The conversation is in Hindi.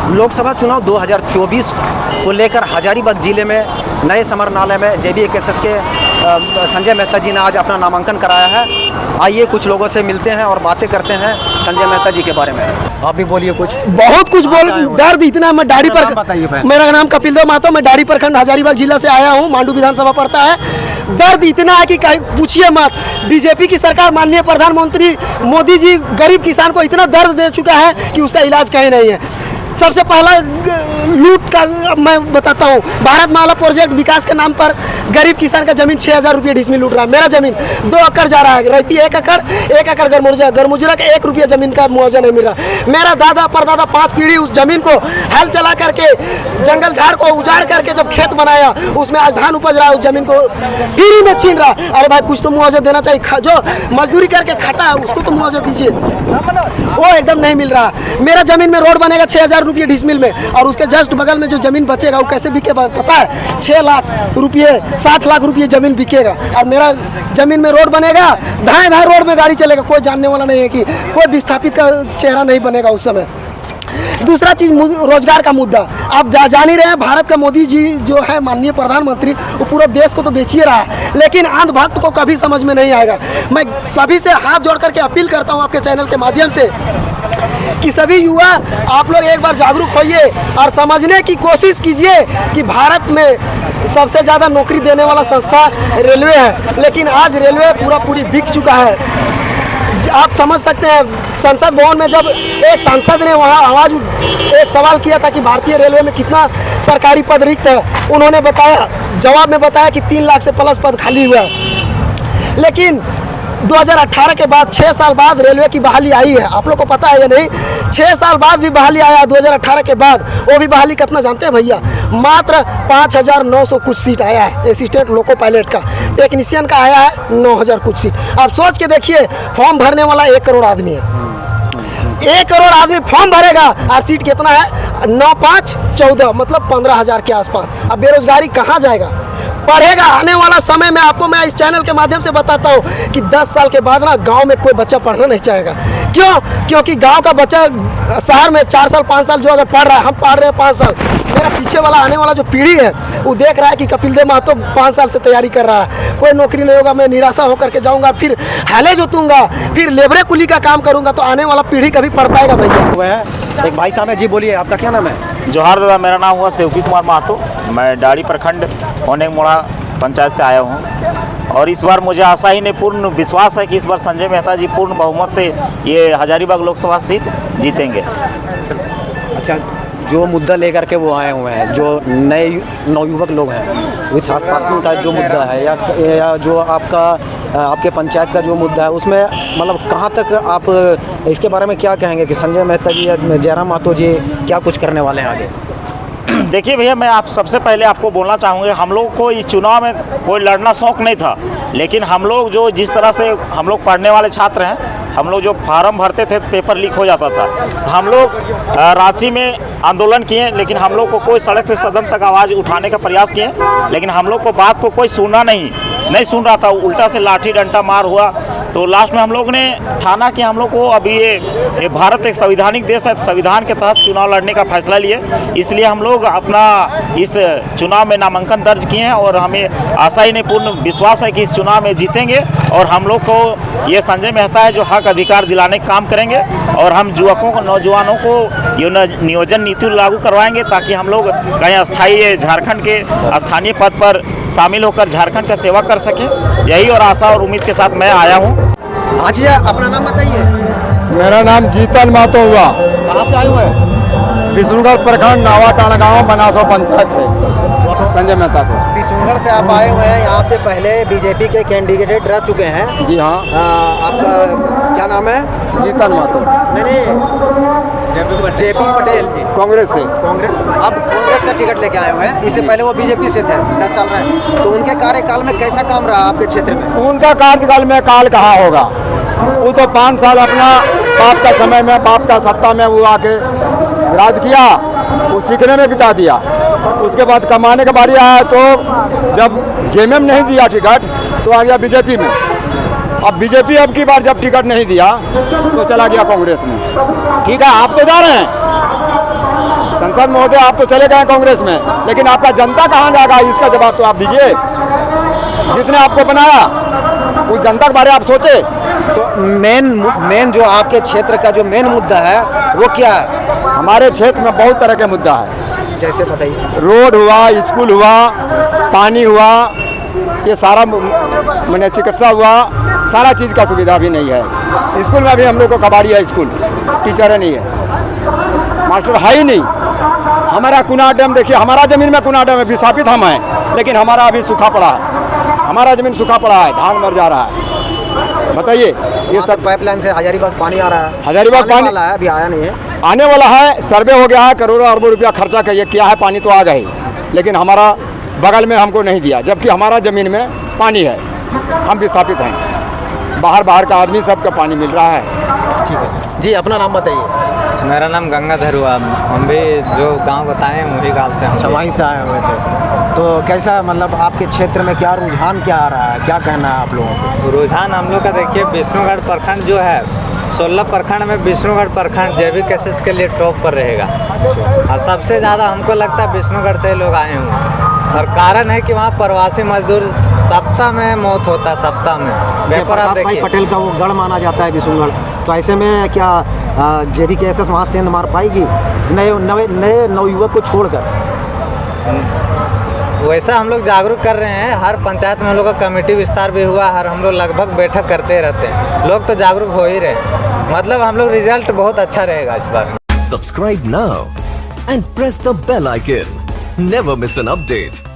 लोकसभा चुनाव 2024 को लेकर हजारीबाग जिले में नए समरनालय में JBKSS के संजय मेहता जी ने आज अपना नामांकन कराया है। आइए कुछ लोगों से मिलते हैं और बातें करते हैं संजय मेहता जी के बारे में। आप भी बोलिए कुछ। बहुत कुछ बोल, दर्द इतना। मैं डाड़ी पर, मेरा नाम कपिल देव महतो, मैं डाड़ी प्रखंड हजारीबाग जिला से आया हूँ, मांडू विधानसभा पड़ता है। दर्द इतना है कि पूछिए मत। बीजेपी की सरकार, माननीय प्रधानमंत्री मोदी जी गरीब किसान को इतना दर्द दे चुका है कि उसका इलाज कहीं नहीं है। सबसे पहला लूट का मैं बताता हूँ। भारतमाला प्रोजेक्ट विकास के नाम पर गरीब किसान का जमीन 6000 रुपये डिसमिल लूट रहा है। मेरा जमीन 2 एकड़ जा रहा है, रहती 1 एकड़ गरमुजरा का 1 रुपया जमीन का मुआवजा नहीं मिल रहा। मेरा दादा परदादा 5 पीढ़ी उस जमीन को हल चला करके, जंगल झाड़ को उजाड़ करके जब खेत बनाया, उसमें आज धान उपज रहा है, उस जमीन को फ्री में छीन रहा। अरे भाई कुछ तो मुआवजा देना चाहिए। जो मजदूरी करके खाता है उसको तो मुआवजा दीजिए, वो एकदम नहीं मिल रहा। मेरा जमीन में रोड बनेगा 6000 रुपये डिसमिल में, और उसके जस्ट बगल में जो जमीन बचेगा वो कैसे बिकेगा पता है? 6 लाख रुपये, 60 लाख रुपये जमीन बिकेगा। और मेरा जमीन में रोड बनेगा, धाए धाए रोड में गाड़ी चलेगा, कोई जानने वाला नहीं है कि कोई विस्थापित का चेहरा नहीं बनेगा उस समय। दूसरा चीज रोजगार का मुद्दा। आप जान ही रहे हैं, भारत का मोदी जी जो है माननीय प्रधानमंत्री, वो पूरे देश को तो बेच ही रहा है, लेकिन अंधभक्त को कभी समझ में नहीं आएगा। मैं सभी से हाथ जोड़ करके अपील करता हूं आपके चैनल के माध्यम से कि सभी युवा आप लोग एक बार जागरूक होइए और समझने की कोशिश कीजिए कि भारत में सबसे ज़्यादा नौकरी देने वाला संस्था रेलवे है, लेकिन आज रेलवे पूरी बिक चुका है। आप समझ सकते हैं, संसद भवन में जब एक सांसद ने वहां एक सवाल किया था कि भारतीय रेलवे में कितना सरकारी पद रिक्त है, उन्होंने बताया, जवाब में बताया कि 3 लाख से प्लस पद खाली हुआ है। लेकिन 2018 के बाद 6 साल बाद रेलवे की बहाली आई है। आप लोग को पता है या नहीं? 6 साल बाद भी बहाली आया 2018 के बाद। वो भी बहाली कितना जानते हैं भैया? मात्र 5900 कुछ सीट आया है। असिस्टेंट लोको पायलट का, टेक्नीशियन का आया है 9000 कुछ सीट। आप सोच के देखिए, फॉर्म भरने वाला 1 करोड़ आदमी है। 1 करोड़ आदमी फॉर्म भरेगा और सीट कितना है? 9 5 14, मतलब 15000 के आसपास। अब बेरोजगारी कहाँ जाएगा? पढ़ेगा। आने वाला समय में आपको मैं इस चैनल के माध्यम से बताता हूँ कि 10 साल के बाद ना गांव में कोई बच्चा पढ़ना नहीं चाहेगा। क्यों? क्योंकि गांव का बच्चा शहर में 4 साल 5 साल जो अगर पढ़ रहा है, हम पढ़ रहे हैं 5 साल, मेरा पीछे वाला आने वाला जो पीढ़ी है वो देख रहा है कि कपिल देव महतो 5 साल से तैयारी कर रहा है, कोई नौकरी नहीं होगा, मैं निराशा होकर के जाऊँगा, फिर हाले जोतूंगा, फिर लेबरे कुली का काम करूँगा, तो आने वाला पीढ़ी कभी पढ़ पाएगा भैया। एक भाई साहब है जी, बोलिए आपका क्या नाम है? जोहार दादा, मेरा नाम हुआ सेवकी कुमार महतो। मैं डाड़ी प्रखंड होने मोड़ा पंचायत से आया हूँ, और इस बार मुझे आशा ही नहीं पूर्ण विश्वास है कि इस बार संजय मेहता जी पूर्ण बहुमत से ये हजारीबाग लोकसभा सीट जीतेंगे। अच्छा, जो मुद्दा लेकर के वो आए हुए हैं, जो नए नवयुवक लोग हैं, विस्थापन का जो मुद्दा है या जो आपके पंचायत का जो मुद्दा है, उसमें मतलब कहाँ तक आप इसके बारे में क्या कहेंगे कि संजय मेहता जी या जयराम महतो जी क्या कुछ करने वाले हैं आगे? देखिए भैया, मैं आप सबसे पहले आपको बोलना चाहूँगा, हम लोग को इस चुनाव में कोई लड़ना शौक नहीं था, लेकिन हम लोग जो जिस तरह से हम लोग पढ़ने वाले छात्र हैं, हम लोग जो फार्म भरते थे तो पेपर लीक हो जाता था, तो हम लोग रांची में आंदोलन किए, लेकिन हम लोग को कोई सड़क से सदन तक आवाज़ उठाने का प्रयास किए, लेकिन हम लोग को बात को कोई सुना नहीं सुन रहा था। उल्टा से लाठी डंडा मार हुआ, तो लास्ट में हम लोग ने ठाना कि हम लोग को अभी ये भारत एक संवैधानिक देश है, संविधान के तहत चुनाव लड़ने का फैसला लिए, इसलिए हम लोग अपना इस चुनाव में नामांकन दर्ज किए हैं, और हमें आशा ही नहीं पूर्ण विश्वास है कि इस चुनाव में जीतेंगे, और हम लोग को ये संजय मेहता है जो हक अधिकार दिलाने का काम करेंगे, और हम युवकों को, नौजवानों को ये नियोजन नीति लागू करवाएंगे, ताकि हम लोग कहीं स्थायी झारखंड के स्थानीय पद पर शामिल होकर झारखंड का सेवा कर सकें। यही और आशा और उम्मीद के साथ मैं आया हूँ। हाँ जी, अपना नाम बताइए। मेरा नाम जीतन महतो हुआ। कहाँ से आए हुए हैं? विष्णुगढ़ प्रखंड नावाटाना गाँव बनासो पंचायत से संजय मेहता को। विष्णुगढ़ से आप आए हुए हैं, यहाँ से पहले बीजेपी के कैंडिडेट रह चुके हैं। जी हाँ। आपका क्या नाम है? जीतन महतो। JP पटेल जी, कांग्रेस से। कांग्रेस, अब कांग्रेस से टिकट लेके आए हुए हैं। इससे पहले वो बीजेपी से थे 10 साल में, तो उनके कार्यकाल में कैसा काम रहा आपके क्षेत्र में? उनका कार्यकाल में काल कहाँ होगा, वो तो 5 साल अपना बाप का समय में, बाप का सत्ता में वो आके राज किया, वो सीखने में बिता दिया। उसके बाद कमाने का बारी आया, तो जब JMM नहीं दिया टिकट तो आ गया बीजेपी में। अब बीजेपी अब की बार जब टिकट नहीं दिया तो चला गया कांग्रेस में। ठीक है, आप तो जा रहे हैं, संसद महोदय आप तो चले गए कांग्रेस में, लेकिन आपका जनता कहाँ जाएगा, इसका जवाब तो आप दीजिए। जिसने आपको बनाया उस जनता के बारे में आप सोचे। तो मेन जो आपके क्षेत्र का जो मेन मुद्दा है वो क्या है? हमारे क्षेत्र में बहुत तरह के मुद्दा है, जैसे बताइए। रोड हुआ, स्कूल हुआ, पानी हुआ, ये सारा मैंने चिकित्सा हुआ, सारा चीज़ का सुविधा भी नहीं है। स्कूल में भी हम लोग को कबाड़ी है, स्कूल टीचर नहीं है, मास्टर है ही नहीं। हमारा कुना डैम देखिए, हमारा ज़मीन में कुना डैम है, विस्थापित हम हैं, लेकिन हमारा अभी सूखा पड़ा है, हमारा ज़मीन सूखा पड़ा है, धान मर जा रहा है। बताइए, ये सब पाइपलाइन से हजारीबाग पानी आ रहा है। हजारीबाग पानी वाला है, अभी आया नहीं है। आने वाला है, सर्वे हो गया है, करोड़ों अरबों रुपया खर्चा किया है, पानी तो आ गए, लेकिन हमारा बगल में हमको नहीं दिया, जबकि हमारा ज़मीन में पानी है, हम विस्थापित हैं, बाहर का आदमी सबका पानी मिल रहा है। ठीक है जी, अपना नाम बताइए। मेरा नाम गंगाधर हुआ। हम भी जो गांव बताएं वही गांव से हम अच्छा, वहीं से आए हुए थे। तो कैसा, मतलब आपके क्षेत्र में क्या रुझान क्या आ रहा है, क्या कहना है आप लोगों को? रुझान हम लोग का देखिए, विष्णुगढ़ प्रखंड जो है 16 प्रखंड में विष्णुगढ़ प्रखंड जैविक केसेस के लिए टॉप पर रहेगा, और सबसे ज़्यादा हमको लगता है विष्णुगढ़ से लोग आए हुए। और कारण है कि वहाँ प्रवासी मजदूर सप्ताह में मौत होता है, सप्ताह में। पेपर आप देखिए, पटेल का वो गढ़ माना जाता है विष्णुगढ़, तो ऐसे में क्या जैविक केसेस वहाँ सेंध मार पाएगी नए नवयुवक को छोड़कर? वैसा हम लोग जागरूक कर रहे हैं। हर पंचायत में हम लोग का कमेटी विस्तार भी हुआ, हर हम लोग लगभग बैठक करते रहते हैं, लोग तो जागरूक हो ही रहे। मतलब हम लोग रिजल्ट बहुत अच्छा रहेगा इस बार। Subscribe now and press the bell icon. Never miss an update.